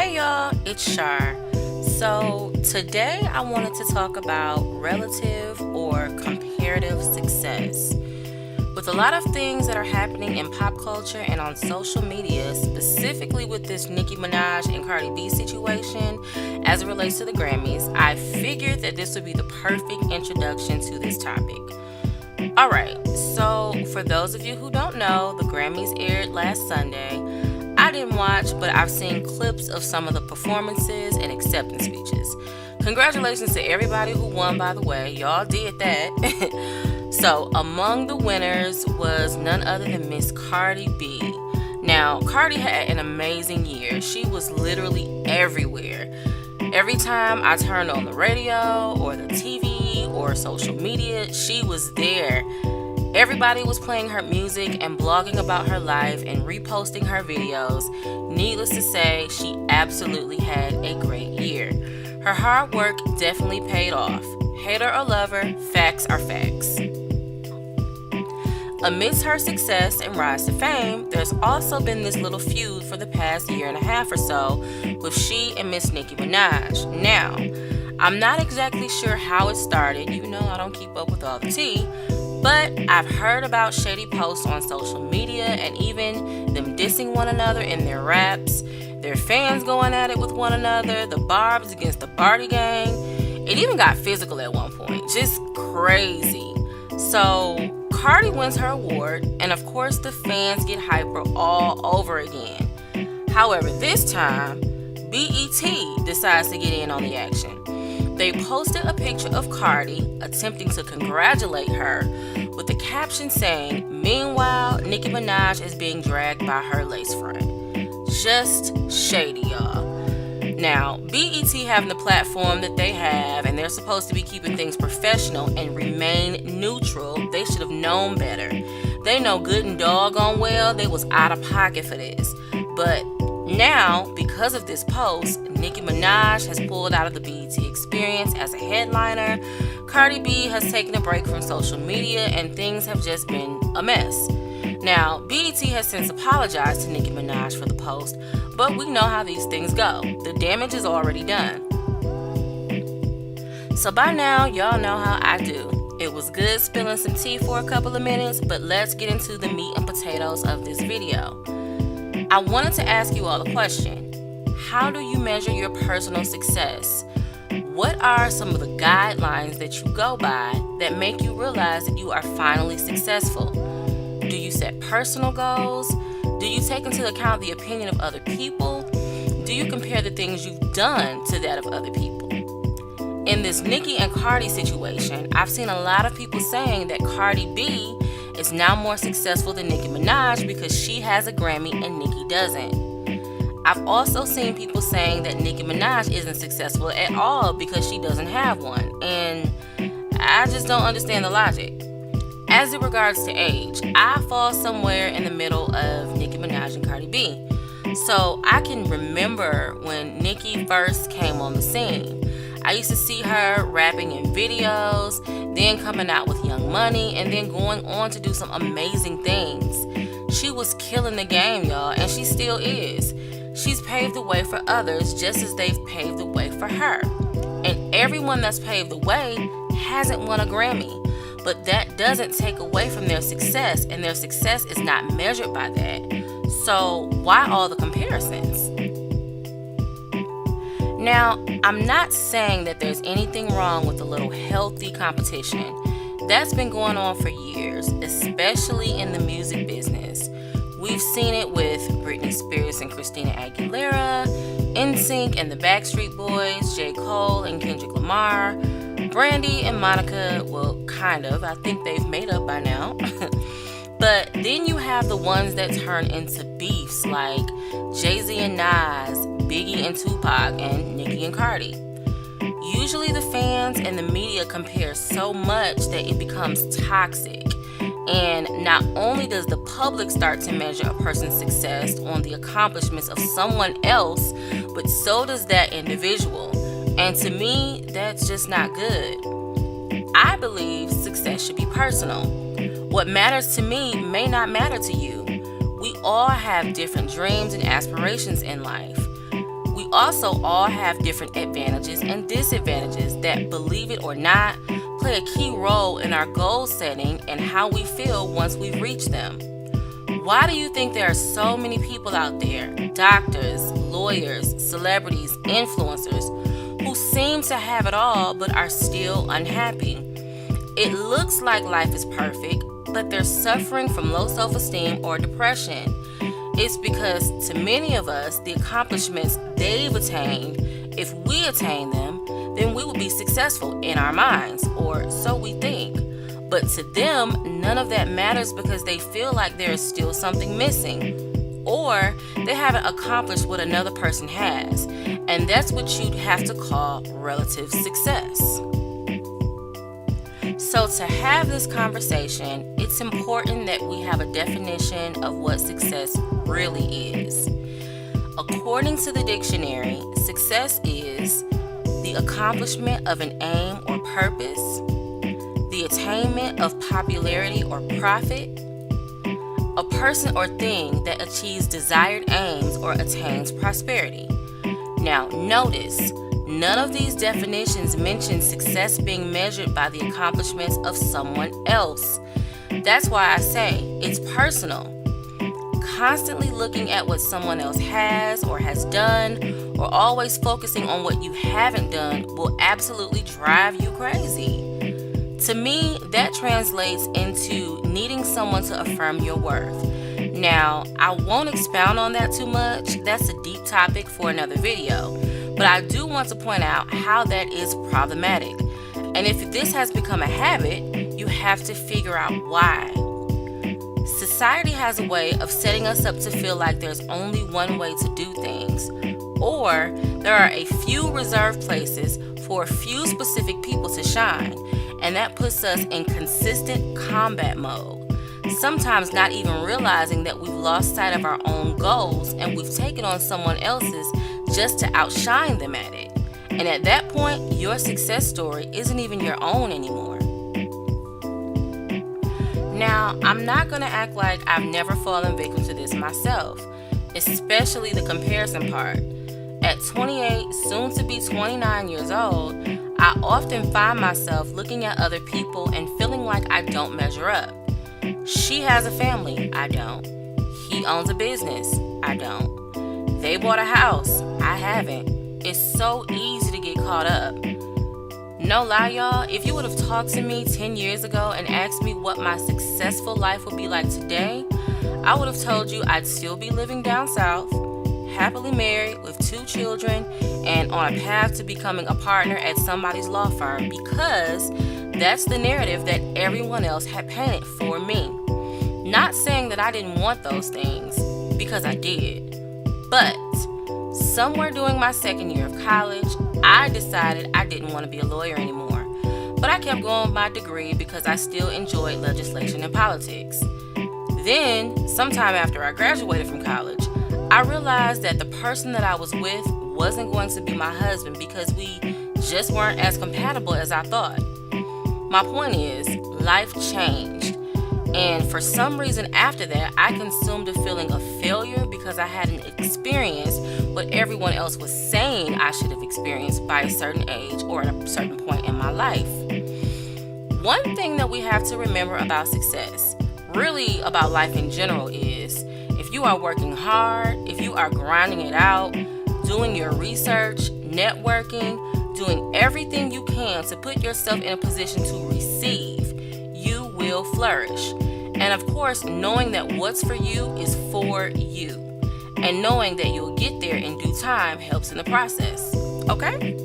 Hey y'all, it's Shar. So today I wanted to talk about relative or comparative success. With a lot of things that are happening in pop culture and on social media, specifically with this Nicki Minaj and Cardi B situation as it relates to the Grammys, I figured that this would be the perfect introduction to this topic. Alright, so for those of you who don't know, the Grammys aired last Sunday. I didn't watch, but I've seen clips of some of the performances and acceptance speeches. Congratulations to everybody who won, by the way. Y'all did that. So, among the winners was none other than Miss Cardi B. Now, Cardi had an amazing year. She was literally everywhere. Every time I turned on the radio or the TV or social media, she was there. Everybody was playing her music and blogging about her life and reposting her videos. Needless to say, she absolutely had a great year. Her hard work definitely paid off. Hater or lover, facts are facts. Amidst her success and rise to fame, there's also been this little feud for the past year and a half or so with she and Miss Nicki Minaj. Now, I'm not exactly sure how it started. You know I don't keep up with all the tea. But I've heard about shady posts on social media and even them dissing one another in their raps, their fans going at it with one another, the Barbs against the Barty gang. It even got physical at one point. Just crazy. So Cardi wins her award, and of course the fans get hyper all over again. However, this time, BET decides to get in on the action. They posted a picture of Cardi attempting to congratulate her with the caption saying, "Meanwhile, Nicki Minaj is being dragged by her lace front." Just shady, y'all. Now, BET having the platform that they have, and they're supposed to be keeping things professional and remain neutral, they should have known better. They know good and doggone well they was out of pocket for this. But now, because of this post, Nicki Minaj has pulled out of the BET experience as a headliner. Cardi B has taken a break from social media, and things have just been a mess. Now, BET has since apologized to Nicki Minaj for the post, but we know how these things go. The damage is already done. So by now, y'all know how I do. It was good spilling some tea for a couple of minutes, but let's get into the meat and potatoes of this video. I wanted to ask you all a question. How do you measure your personal success? What are some of the guidelines that you go by that make you realize that you are finally successful? Do you set personal goals? Do you take into account the opinion of other people? Do you compare the things you've done to that of other people? In this Nicki and Cardi situation, I've seen a lot of people saying that Cardi B is now more successful than Nicki Minaj because she has a Grammy and Nicki doesn't. I've also seen people saying that Nicki Minaj isn't successful at all because she doesn't have one, and I just don't understand the logic. As it regards to age, I fall somewhere in the middle of Nicki Minaj and Cardi B. So I can remember when Nicki first came on the scene. I used to see her rapping in videos, then coming out with Young Money, and then going on to do some amazing things. She was killing the game, y'all, and she still is. She's paved the way for others just as they've paved the way for her. And everyone that's paved the way hasn't won a Grammy. But that doesn't take away from their success, and their success is not measured by that. So why all the comparisons? Now, I'm not saying that there's anything wrong with a little healthy competition. That's been going on for years, especially in the music business. We've seen it with Britney Spears and Christina Aguilera, NSYNC and the Backstreet Boys, J. Cole and Kendrick Lamar, Brandy and Monica, well, kind of. I think they've made up by now. But then you have the ones that turn into beefs like Jay-Z and Nas, Biggie and Tupac, and Nicki and Cardi. Usually the fans and the media compare so much that it becomes toxic. And not only does the public start to measure a person's success on the accomplishments of someone else, but so does that individual. And to me, that's just not good. I believe success should be personal. What matters to me may not matter to you. We all have different dreams and aspirations in life. We also all have different advantages and disadvantages that, believe it or not, play a key role in our goal setting and how we feel once we've reached them. Why do you think there are so many people out there, doctors, lawyers, celebrities, influencers, who seem to have it all but are still unhappy? It looks like life is perfect, but they're suffering from low self-esteem or depression. It's because to many of us, the accomplishments they've attained, if we attain them, then we will be successful in our minds, or so we think. But to them, none of that matters because they feel like there is still something missing, or they haven't accomplished what another person has, and that's what you'd have to call relative success. So to have this conversation, it's important that we have a definition of what success really is. According to the dictionary, success is the accomplishment of an aim or purpose, the attainment of popularity or profit, a person or thing that achieves desired aims or attains prosperity. Now, notice, none of these definitions mention success being measured by the accomplishments of someone else. That's why I say it's personal. Constantly looking at what someone else has or has done, or always focusing on what you haven't done, will absolutely drive you crazy. To me, that translates into needing someone to affirm your worth. Now, I won't expound on that too much. That's a deep topic for another video. But I do want to point out how that is problematic. And if this has become a habit, you have to figure out why. Society has a way of setting us up to feel like there's only one way to do things, or there are a few reserved places for a few specific people to shine, and that puts us in consistent combat mode, sometimes not even realizing that we've lost sight of our own goals and we've taken on someone else's just to outshine them at it. And at that point, your success story isn't even your own anymore. Now, I'm not going to act like I've never fallen victim to this myself, especially the comparison part. At 28, soon to be 29 years old, I often find myself looking at other people and feeling like I don't measure up. She has a family, I don't. He owns a business, I don't. They bought a house, I haven't. It's so easy to get caught up. No lie, y'all, if you would have talked to me 10 years ago and asked me what my successful life would be like today, I would have told you I'd still be living down south, happily married with 2 children, and on a path to becoming a partner at somebody's law firm, because that's the narrative that everyone else had painted for me. Not saying that I didn't want those things, because I did. But somewhere during my second year of college, I decided I didn't want to be a lawyer anymore. But I kept going with my degree because I still enjoyed legislation and politics. Then, sometime after I graduated from college, I realized that the person that I was with wasn't going to be my husband because we just weren't as compatible as I thought. My point is, life changed. And for some reason after that, I consumed a feeling of failure because I hadn't experienced what everyone else was saying I should have experienced by a certain age or at a certain point in my life. One thing that we have to remember about success, really about life in general, is if you are working hard, if you are grinding it out, doing your research, networking, doing everything you can to put yourself in a position to receive, you will flourish. And of course, knowing that what's for you is for you, and knowing that you'll get there in due time helps in the process. Okay?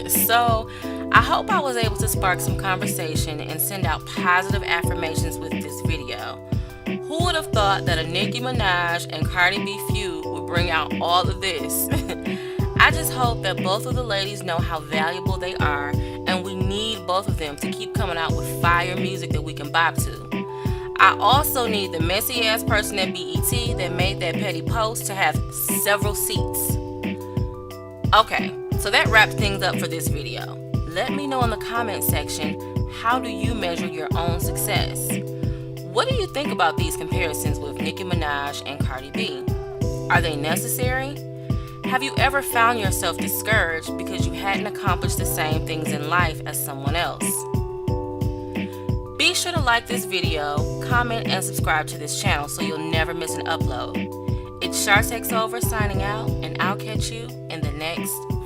So, I hope I was able to spark some conversation and send out positive affirmations with this video. Who would have thought that a Nicki Minaj and Cardi B feud would bring out all of this? I just hope that both of the ladies know how valuable they are, and we need both of them to keep coming out with fire music that we can bop to. I also need the messy ass person at BET that made that petty post to have several seats. Okay, so that wraps things up for this video. Let me know in the comment section, how do you measure your own success? What do you think about these comparisons with Nicki Minaj and Cardi B? Are they necessary? Have you ever found yourself discouraged because you hadn't accomplished the same things in life as someone else? Be sure to like this video, comment, and subscribe to this channel so you'll never miss an upload. It's Char Takes Over signing out, and I'll catch you in the next video.